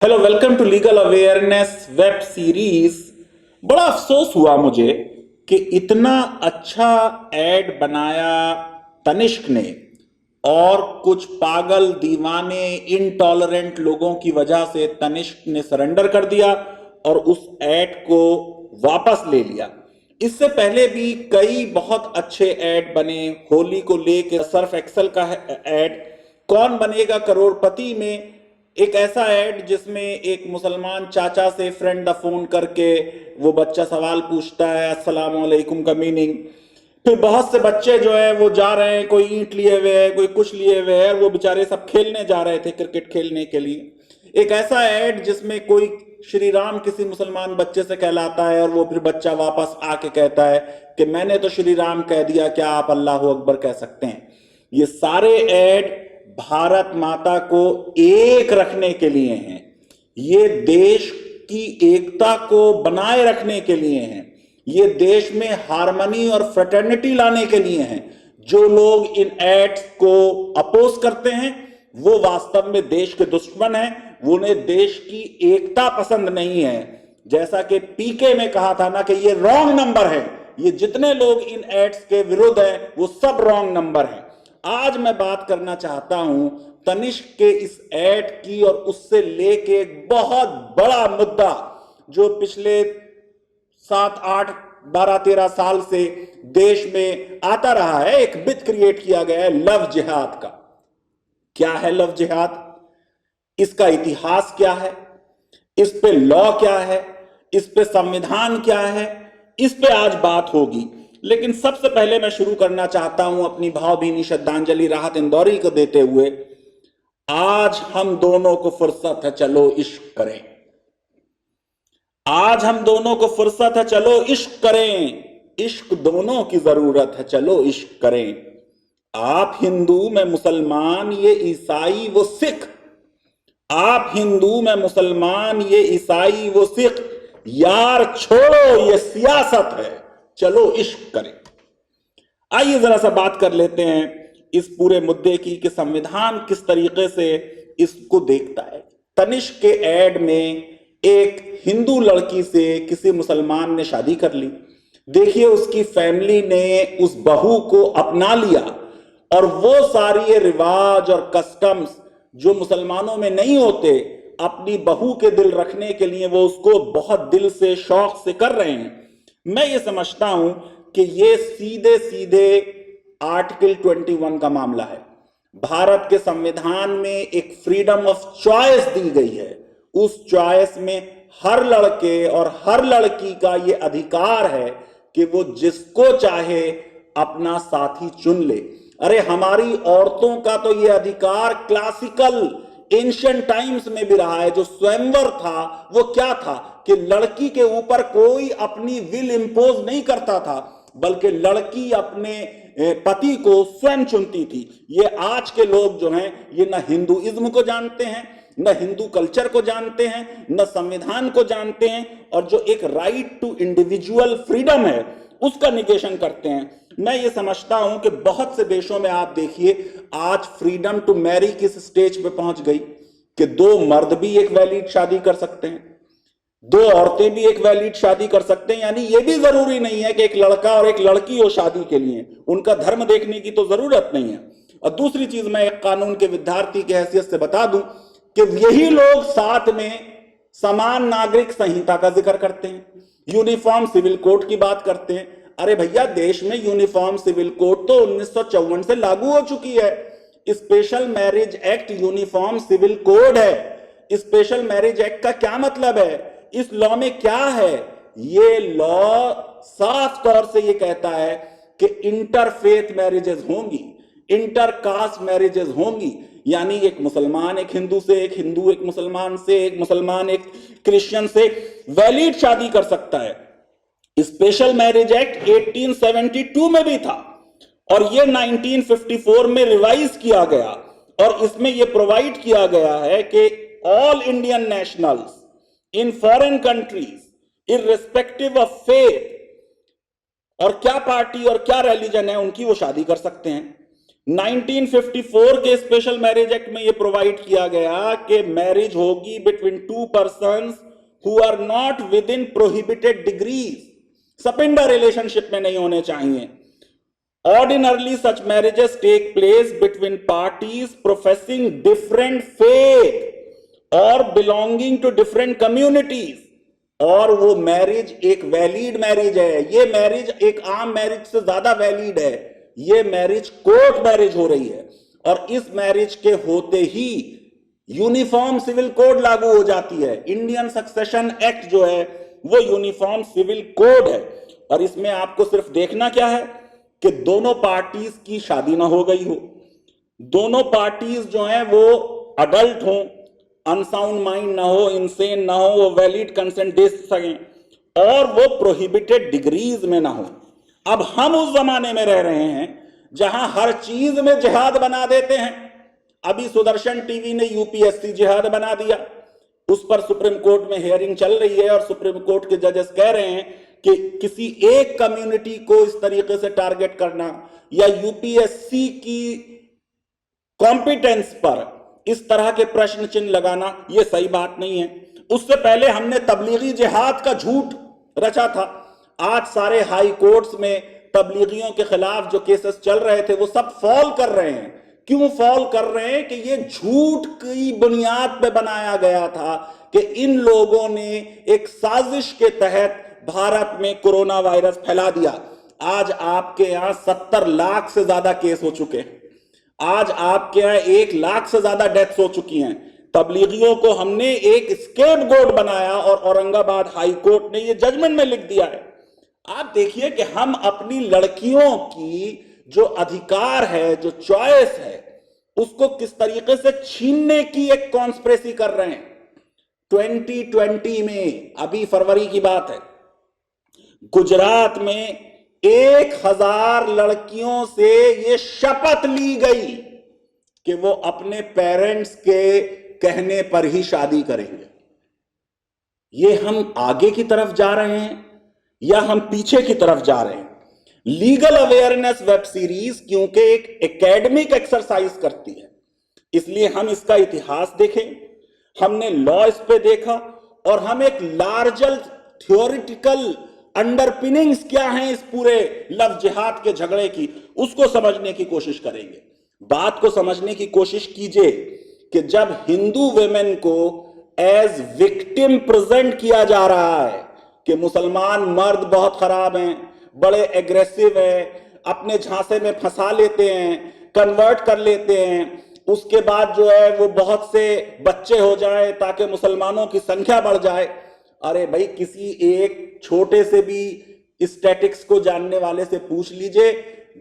Hello, welcome to legal awareness web series. बड़ा अफसोस हुआ मुझे कि इतना अच्छा एड बनाया तनिष्क ने और कुछ पागल दीवाने इनटॉलरेंट लोगों की वजह से तनिष्क ने सरेंडर कर दिया और उस एड को वापस ले लिया। इससे पहले भी कई बहुत अच्छे एड बने। होली को लेके सर्फ एक्सेल का एड, कौन बनेगा करोड़पति में एक ऐसा ऐड जिसमें एक मुसलमान चाचा से फ्रेंड द फोन करके वो बच्चा सवाल पूछता है अस्सलाम वालेकुम का मीनिंग। फिर बहुत से बच्चे जो है वो जा रहे हैं, कोई ईंट लिए हुए है, कोई कुछ लिए हुए है, वो बेचारे सब खेलने जा रहे थे क्रिकेट खेलने के लिए। एक ऐसा ऐड जिसमें कोई श्री राम किसी मुसलमान बच्चे से कहलाता है और वो फिर बच्चा वापस आके कहता है कि मैंने तो श्री राम कह दिया, क्या आप अल्लाह अकबर कह सकते हैं। ये सारे ऐड भारत माता को एक रखने के लिए हैं। ये देश की एकता को बनाए रखने के लिए हैं। ये देश में हार्मनी और फ्रेटर्निटी लाने के लिए हैं। जो लोग इन एक्ट्स को अपोज करते हैं वो वास्तव में देश के दुश्मन हैं। उन्हें देश की एकता पसंद नहीं है। जैसा कि पीके में कहा था ना कि ये रॉन्ग नंबर है। ये जितने लोग इन एक्ट्स के विरुद्ध हैं वो सब रॉन्ग नंबर हैं। आज मैं बात करना चाहता हूं तनिष्क के इस एड की और उससे लेके एक बहुत बड़ा मुद्दा जो पिछले 7, 8, 12, 13 साल से देश में आता रहा है। एक मिथ क्रिएट किया गया है लव जिहाद का। क्या है लव जिहाद? इसका इतिहास क्या है? इस पे लॉ क्या है? इस पे संविधान क्या है? इस पे आज बात होगी। लेकिन सबसे पहले मैं शुरू करना चाहता हूं अपनी भावभीनी श्रद्धांजलि राहत इंदौरी को देते हुए। आज हम दोनों को फुर्सत है, चलो इश्क करें। आज हम दोनों को फुर्सत है, चलो इश्क करें। इश्क दोनों की जरूरत है, चलो इश्क करें। आप हिंदू मैं मुसलमान, ये ईसाई वो सिख। आप हिंदू मैं मुसलमान, ये ईसाई वो सिख। यार छोड़ो ये सियासत है, चलो इश्क करें। आइए जरा सा बात कर लेते हैं इस पूरे मुद्दे की कि संविधान किस तरीके से इसको देखता है। तनिष्क के एड में एक हिंदू लड़की से किसी मुसलमान ने शादी कर ली। देखिए उसकी फैमिली ने उस बहू को अपना लिया और वो सारी रिवाज और कस्टम्स जो मुसलमानों में नहीं होते, अपनी बहू के दिल रखने के लिए वो उसको बहुत दिल से शौक से कर रहे हैं। मैं ये समझता हूं कि ये सीधे सीधे आर्टिकल 21 का मामला है। भारत के संविधान में एक फ्रीडम ऑफ चॉइस दी गई है। उस चॉइस में हर लड़के और हर लड़की का ये अधिकार है कि वो जिसको चाहे अपना साथी चुन ले। अरे हमारी औरतों का तो ये अधिकार क्लासिकल एंशिएंट टाइम्स में भी रहा है। जो स्वयंवर था वो क्या था कि लड़की के ऊपर कोई अपनी विल इंपोज नहीं करता था, बल्कि लड़की अपने पति को स्वयं चुनती थी। ये आज के लोग जो हैं ये न हिंदुइज्म को जानते हैं, न हिंदू कल्चर को जानते हैं, न संविधान को जानते हैं, और जो एक राइट टू इंडिविजुअल फ्रीडम है उसका निगेशन करते हैं। मैं ये समझता हूं कि बहुत से देशों में आप देखिए आज फ्रीडम टू मैरी किस स्टेज पे पहुंच गई कि दो मर्द भी एक वैलिड शादी कर सकते हैं, दो औरतें भी एक वैलिड शादी कर सकते हैं। यानी ये भी जरूरी नहीं है कि एक लड़का और एक लड़की हो शादी के लिए, उनका धर्म देखने की तो जरूरत नहीं है। और दूसरी चीज मैं एक कानून के विद्यार्थी की हैसियत से बता दूं कि यही लोग साथ में समान नागरिक संहिता का जिक्र करते हैं, यूनिफॉर्म सिविल कोड की बात करते हैं। अरे भैया देश में यूनिफॉर्म सिविल कोड तो 1954 से लागू हो चुकी है। Special marriage act uniform civil code है। स्पेशल मैरिज एक्ट का क्या मतलब है? इस लॉ में क्या है? ये लॉ साफ तौर से ये कहता है कि इंटरफेथ मैरिजेस होंगी, इंटरकास्ट मैरिजेस होंगी। यानी एक मुसलमान एक हिंदू से, एक हिंदू एक मुसलमान से, एक मुसलमान एक क्रिश्चियन से वैलिड शादी कर सकता है। स्पेशल मैरिज एक्ट 1872 में भी था और ये 1954 में रिवाइज किया गया और इसमें यह प्रोवाइड किया गया है कि all Indian nationals in foreign countries irrespective of faith और क्या पार्टी और क्या रिलीजन है उनकी वो शादी कर सकते हैं। 1954 के स्पेशल मैरिज एक्ट में यह प्रोवाइड किया गया कि मैरिज होगी between two persons who are not within prohibited degrees, sapinda relationship में नहीं होने चाहिए। Ordinarily, such marriages take place between parties professing different faith or belonging to different communities। और वो मैरिज एक वैलिड मैरिज है, ये मैरिज एक आम मैरिज से ज्यादा वैलिड है, ये मैरिज कोर्ट मैरिज हो रही है। और इस मैरिज के होते ही यूनिफॉर्म सिविल कोड लागू हो जाती है। इंडियन सक्सेशन एक्ट जो है वो यूनिफॉर्म सिविल कोड है। और इसमें आपको सिर्फ देखना क्या है कि दोनों पार्टीज की शादी ना हो गई हो, दोनों पार्टीज जो हैं वो अडल्ट हों, अनसाउंड माइंड ना हो, इनसेन ना हो, वो वैलिड कंसेंट दे सकें और वो प्रोहिबिटेड डिग्रीज में ना हो। अब हम उस जमाने में रह रहे हैं जहां हर चीज में जिहाद बना देते हैं। अभी सुदर्शन टीवी ने यूपीएससी जिहाद बना दिया, उस पर सुप्रीम कोर्ट में हियरिंग चल रही है और सुप्रीम कोर्ट के जजेस कह रहे हैं कि किसी एक कम्युनिटी को इस तरीके से टारगेट करना या यूपीएससी की कॉम्पिटेंस पर इस तरह के प्रश्न चिन्ह लगाना यह सही बात नहीं है। उससे पहले हमने तबलीगी जिहाद का झूठ रचा था। आज सारे हाई कोर्ट्स में तबलीगियों के खिलाफ जो केसेस चल रहे थे वो सब फॉल कर रहे हैं। क्यों फॉल कर रहे हैं? कि ये झूठ की बुनियाद पे बनाया गया था कि इन लोगों ने एक साजिश के तहत भारत में कोरोना वायरस फैला दिया। आज आपके यहां 70 लाख से ज्यादा केस हो चुके हैं, आज आपके यहां 1 लाख से ज्यादा डेथ्स हो चुकी हैं। तबलीगियों को हमने एक स्केपगोट बनाया और औरंगाबाद हाई कोर्ट ने यह जजमेंट में लिख दिया है। आप देखिए कि हम अपनी लड़कियों की जो अधिकार है, जो चॉइस है, उसको किस तरीके से छीनने की एक कॉन्स्पिरेसी कर रहे हैं। 2020 में, अभी फरवरी की बात है, गुजरात में 1000 लड़कियों से ये शपथ ली गई कि वो अपने पेरेंट्स के कहने पर ही शादी करेंगे। ये हम आगे की तरफ जा रहे हैं या हम पीछे की तरफ जा रहे हैं? लीगल अवेयरनेस वेब सीरीज क्योंकि एक एकेडमिक एक्सरसाइज करती है, इसलिए हम इसका इतिहास देखें, हमने लॉ इस पे देखा और हम एक लार्जर थियोरिटिकल अंडरपिनिंग्स क्या हैं इस पूरे लव जिहाद के झगड़े की, उसको समझने की कोशिश करेंगे। बात को समझने की कोशिश कीजिए कि जब हिंदू वेमेन को एज विक्टिम प्रेजेंट किया जा रहा है कि मुसलमान मर्द बहुत खराब हैं, बड़े एग्रेसिव हैं, अपने झांसे में फंसा लेते हैं, कन्वर्ट कर लेते हैं, उसके बाद जो है वो बहुत से बच्चे हो जाए ताकि मुसलमानों की संख्या बढ़ जाए। अरे भाई, किसी एक छोटे से भी स्टैटिक्स को जानने वाले से पूछ लीजिए,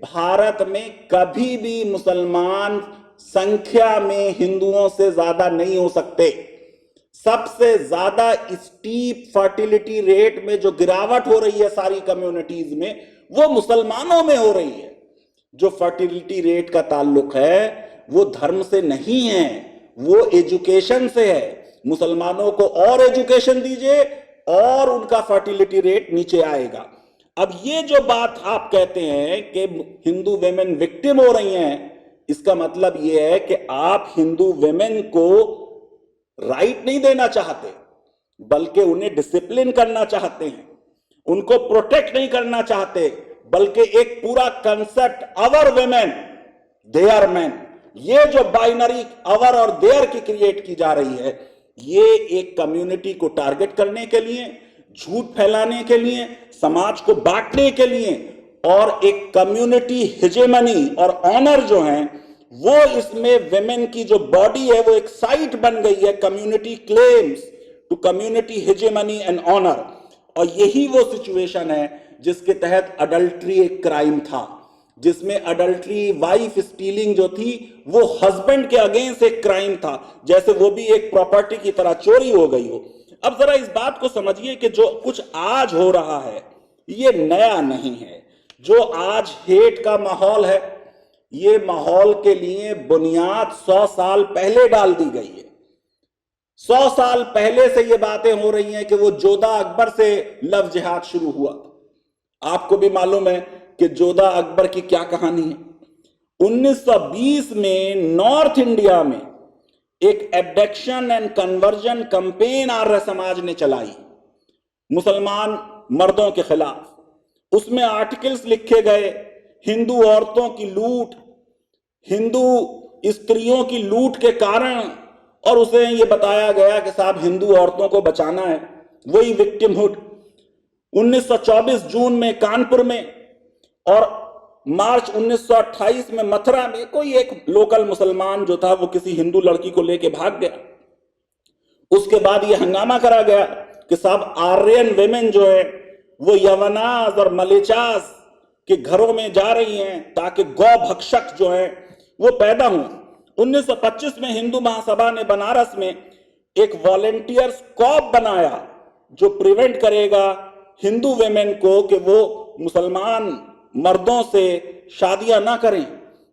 भारत में कभी भी मुसलमान संख्या में हिंदुओं से ज्यादा नहीं हो सकते। सबसे ज्यादा स्टीप फर्टिलिटी रेट में जो गिरावट हो रही है सारी कम्युनिटीज में, वो मुसलमानों में हो रही है। जो फर्टिलिटी रेट का ताल्लुक है वो धर्म से नहीं है, वो एजुकेशन से है। मुसलमानों को और एजुकेशन दीजिए और उनका फर्टिलिटी रेट नीचे आएगा। अब ये जो बात आप कहते हैं कि हिंदू वेमेन विक्टिम हो रही हैं, इसका मतलब ये है कि आप हिंदू वेमेन को राइट नहीं देना चाहते, बल्कि उन्हें डिसिप्लिन करना चाहते हैं, उनको प्रोटेक्ट नहीं करना चाहते, बल्कि एक पूरा concept our women their man, ये जो बाइनरी अवर और देयर की क्रिएट की जा रही है, ये एक कम्युनिटी को टारगेट करने के लिए, झूठ फैलाने के लिए, समाज को बांटने के लिए और एक कम्युनिटी हिजेमनी और ऑनर जो है वो इसमें वेमेन की जो बॉडी है वो एक साइट बन गई है, community claims to community hegemony and honour. और यही वो सिचुएशन है जिसके तहत अडल्ट्री एक क्राइम था, जिसमें अडल्ट्री वाइफ स्टीलिंग जो थी वो हस्बैंड के अगेंस्ट एक क्राइम था, जैसे वो भी एक प्रॉपर्टी की तरह चोरी हो गई हो। अब जरा इस बात को समझिए कि जो कुछ आज हो रहा है ये नया नहीं है। जो आज हेट का माहौल है, ये माहौल के लिए बुनियाद 100 साल पहले डाल दी गई है। 100 साल पहले से ये बातें हो रही हैं कि वो जोधा अकबर से लव जिहाद शुरू हुआ। आपको भी मालूम है कि जोधा अकबर की क्या कहानी है। 1920 में नॉर्थ इंडिया में एक abduction and conversion campaign Arya Samaj ने चलाई मुसलमान मर्दों के खिलाफ। उसमें आर्टिकल्स लिखे गए, हिंदू औरतों की लूट, हिंदू स्त्रियों की लूट के कारण, और उसे ये बताया गया कि साहब हिंदू औरतों को बचाना है, वही विक्टिमहुड। 1924 जून में कानपुर में और मार्च 1928 में मथुरा में कोई एक लोकल मुसलमान जो था वो किसी हिंदू लड़की को लेके भाग गया। उसके बाद ये हंगामा करा गया कि साहब आर्यन वेमेन जो है वो यवनाज और मलेचास के घरों में जा रही हैं ताकि गौ भक्षक जो है वो पैदा हों। 1925 में हिंदू महासभा ने बनारस में एक वॉलेंटियर्स कॉप बनाया जो प्रिवेंट करेगा हिंदू वेमेन को कि वो मुसलमान मर्दों से शादियां ना करें।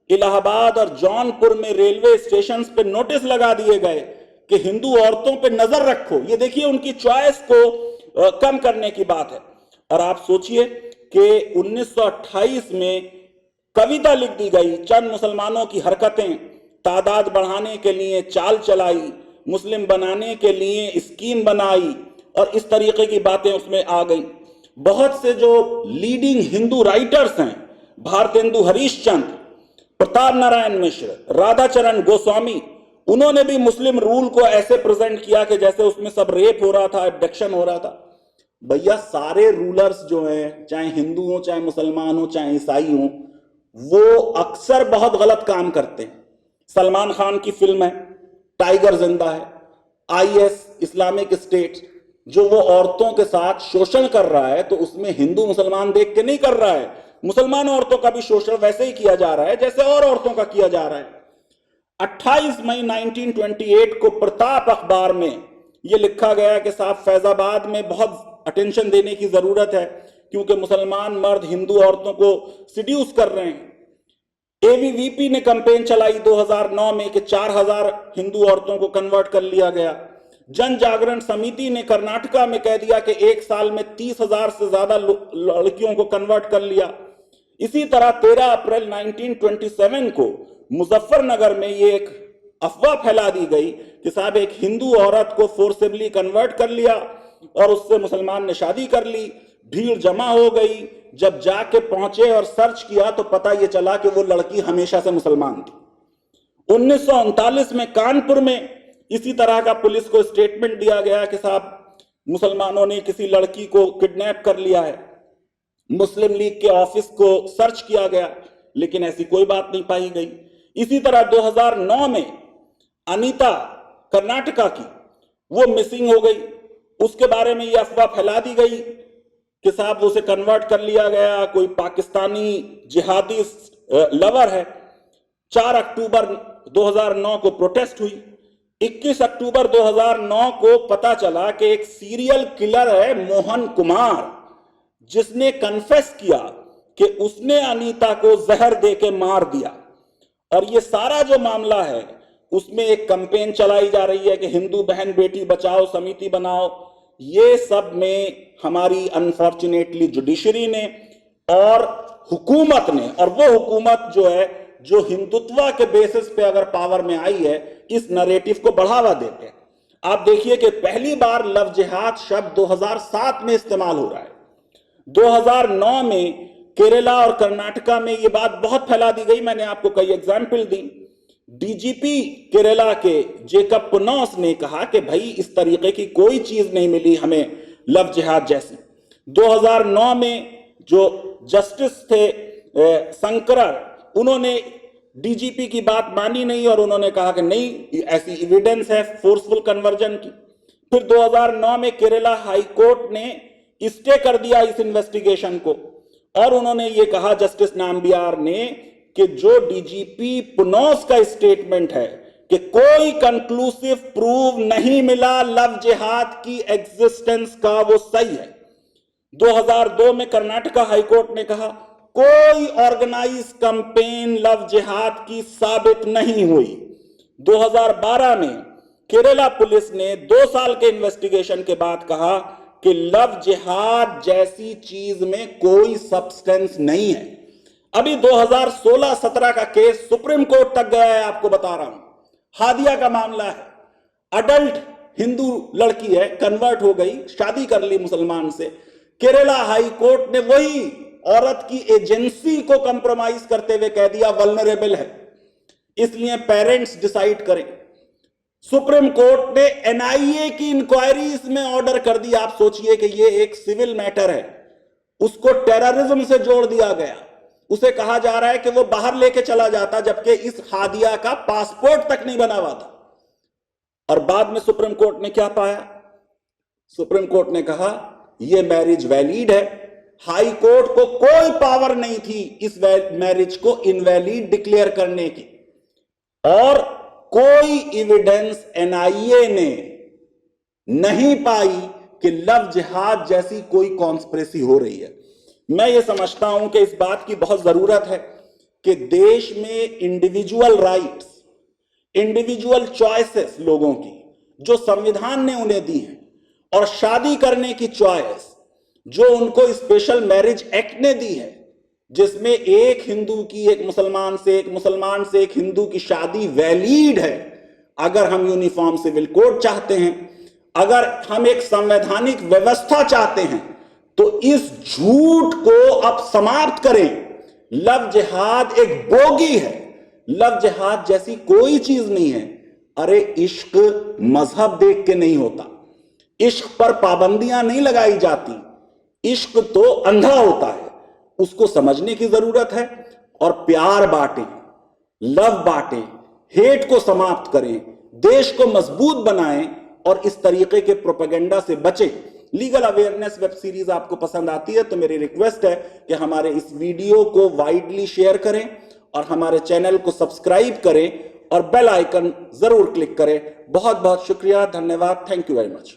इलाहाबाद और जौनपुर में रेलवे स्टेशन पे नोटिस लगा दिए गए कि हिंदू औरतों पे नजर रखो। ये देखिए उनकी चॉइस को कम करने की बात है। और आप सोचिए कि 1928 में कविता लिख दी गई, चंद मुसलमानों की हरकतें, तादाद बढ़ाने के लिए चाल चलाई, मुस्लिम बनाने के लिए स्कीम बनाई, और इस तरीके की बातें उसमें आ गई। बहुत से जो लीडिंग हिंदू राइटर्स हैं, भारतेंदु हरीशचंद्र, प्रताप नारायण मिश्र, राधाचरण गोस्वामी, उन्होंने भी मुस्लिम रूल को ऐसे प्रेजेंट किया कि जैसे उसमें सब रेप हो रहा था, एब्डक्शन हो रहा था। भैया सारे रूलर्स जो हैं, चाहे हिंदू हो, चाहे मुसलमान हो, चाहे ईसाई हो, वो अक्सर बहुत गलत काम करते हैं। सलमान खान की फिल्म है टाइगर जिंदा है, आईएस इस्लामिक स्टेट, जो वो औरतों के साथ शोषण कर रहा है तो उसमें हिंदू मुसलमान देख के नहीं कर रहा है, मुसलमान औरतों का भी शोषण वैसे ही किया जा रहा है जैसे और औरतों का किया जा रहा है। 28 मई 1928 को प्रताप अखबार में यह लिखा गया कि साहब फैजाबाद में बहुत अटेंशन देने की जरूरत है क्योंकि मुसलमान मर्द हिंदू औरतों को सिड्यूस कर रहे हैं। एबीवीपी ने कैंपेन चलाई 2009 में कि 4000 हिंदू औरतों को कन्वर्ट कर लिया गया। जन जागरण समिति ने कर्नाटका में कह दिया कि एक साल में 30,000 से ज्यादा लड़कियों को कन्वर्ट कर लिया। इसी तरह 13 अप्रैल 1927 को मुजफ्फरनगर में ये एक अफवाह फैला दी गई कि साहब एक हिंदू औरत को फोर्सेबली कन्वर्ट कर लिया और उससे मुसलमान ने शादी कर ली। भीड़ जमा हो गई, जब जाके पहुंचे और सर्च किया तो पता ये चला कि वो लड़की हमेशा से मुसलमान थी। 1939 में कानपुर में इसी तरह का पुलिस को स्टेटमेंट दिया गया कि साहब मुसलमानों ने किसी लड़की को किडनैप कर लिया है। मुस्लिम लीग के ऑफिस को सर्च किया गया लेकिन ऐसी कोई बात नहीं पाई गई। इसी तरह 2009 में अनीता कर्नाटका की वो मिसिंग हो गई, उसके बारे में यह अफवाह फैला दी गई कि साहब उसे कन्वर्ट कर लिया गया, कोई पाकिस्तानी जिहादी लवर है। 4 अक्टूबर 2009 को प्रोटेस्ट हुई। 21 अक्टूबर 2009 को पता चला कि एक सीरियल किलर है मोहन कुमार, जिसने कन्फेस किया कि उसने अनीता को जहर देके मार दिया। और ये सारा जो मामला है उसमें एक कैंपेन चलाई जा रही है कि हिंदू बहन बेटी बचाओ समिति बनाओ। ये सब में हमारी अनफॉर्चुनेटली जुडिशरी ने और हुकूमत ने, और वो हुकूमत जो है जो हिंदुत्व के बेसिस पे अगर पावर में आई है, इस नरेटिव को बढ़ावा देते हैं। आप देखिए कि पहली बार लव जिहाद शब्द 2007 में इस्तेमाल हो रहा है। 2009 में केरला और कर्नाटका में ये बात बहुत फैला दी गई। मैंने आपको कई एग्जाम्पल दी। डीजीपी केरला के जेकब पुनौस ने कहा कि भाई इस तरीके की कोई चीज नहीं मिली हमें लव जिहाद जैसी। 2009 में जो जस्टिस थे शंकरर, उन्होंने डीजीपी की बात मानी नहीं और उन्होंने कहा कि नहीं ऐसी एविडेंस है फोर्सफुल कन्वर्जन की। फिर 2009 में केरला हाई कोर्ट ने स्टे कर दिया इस इन्वेस्टिगेशन को और उन्होंने ये कहा जस्टिस नाम्बियार ने कि जो डीजीपी पुनौस का स्टेटमेंट है कि कोई कंक्लूसिव प्रूव नहीं मिला लव जिहाद की एग्जिस्टेंस का, वो सही है। 2002 में कर्नाटका हाईकोर्ट ने कहा कोई ऑर्गेनाइज कैंपेन लव जिहाद की साबित नहीं हुई। 2012 में केरला पुलिस ने 2 साल के इन्वेस्टिगेशन के बाद कहा कि लव जिहाद जैसी चीज में कोई सब्सटेंस नहीं है। अभी 2016-17 का केस सुप्रीम कोर्ट तक गया है, आपको बता रहा हूं। हादिया का मामला है, अडल्ट हिंदू लड़की है, कन्वर्ट हो गई, शादी कर ली मुसलमान से। केरला हाई कोर्ट ने वही औरत की एजेंसी को कंप्रोमाइज करते हुए कह दिया वल्नरेबल है, इसलिए पेरेंट्स डिसाइड करें। सुप्रीम कोर्ट ने एनआईए की इंक्वायरी इसमें ऑर्डर कर दी। आप सोचिए कि ये एक सिविल मैटर है, उसको टेररिज्म से जोड़ दिया गया। उसे कहा जा रहा है कि वो बाहर लेके चला जाता, जबकि इस हादिया का पासपोर्ट तक नहीं बना हुआ था। और बाद में सुप्रीम कोर्ट ने क्या पाया? सुप्रीम कोर्ट ने कहा यह मैरिज वैलिड है। हाई कोर्ट को कोई पावर नहीं थी इस मैरिज को इनवैलिड डिक्लेयर करने की, और कोई एविडेंस एनआईए ने नहीं पाई कि लव जिहाद जैसी कोई कॉन्स्पिरेसी हो रही है। मैं ये समझता हूं कि इस बात की बहुत जरूरत है कि देश में इंडिविजुअल राइट्स, इंडिविजुअल चॉइसेस लोगों की जो संविधान ने उन्हें दी है, और शादी करने की चॉइस जो उनको स्पेशल मैरिज एक्ट ने दी है, जिसमें एक हिंदू की एक मुसलमान से, एक मुसलमान से एक हिंदू की शादी वैलिड है। अगर हम यूनिफॉर्म सिविल कोड चाहते हैं, अगर हम एक संवैधानिक व्यवस्था चाहते हैं, तो इस झूठ को अब समाप्त करें। लव जिहाद एक बोगी है, लव जिहाद जैसी कोई चीज नहीं है। अरे इश्क मजहब देख के नहीं होता, इश्क पर पाबंदियां नहीं लगाई जाती, इश्क तो अंधा होता है, उसको समझने की जरूरत है। और प्यार बांटें, लव बांटें, हेट को समाप्त करें, देश को मजबूत बनाएं, और इस तरीके के प्रोपेगेंडा से बचें। लीगल अवेयरनेस वेब सीरीज आपको पसंद आती है तो मेरी रिक्वेस्ट है कि हमारे इस वीडियो को वाइडली शेयर करें, और हमारे चैनल को सब्सक्राइब करें, और बेल आइकन जरूर क्लिक करें। बहुत बहुत शुक्रिया, धन्यवाद, थैंक यू वेरी मच।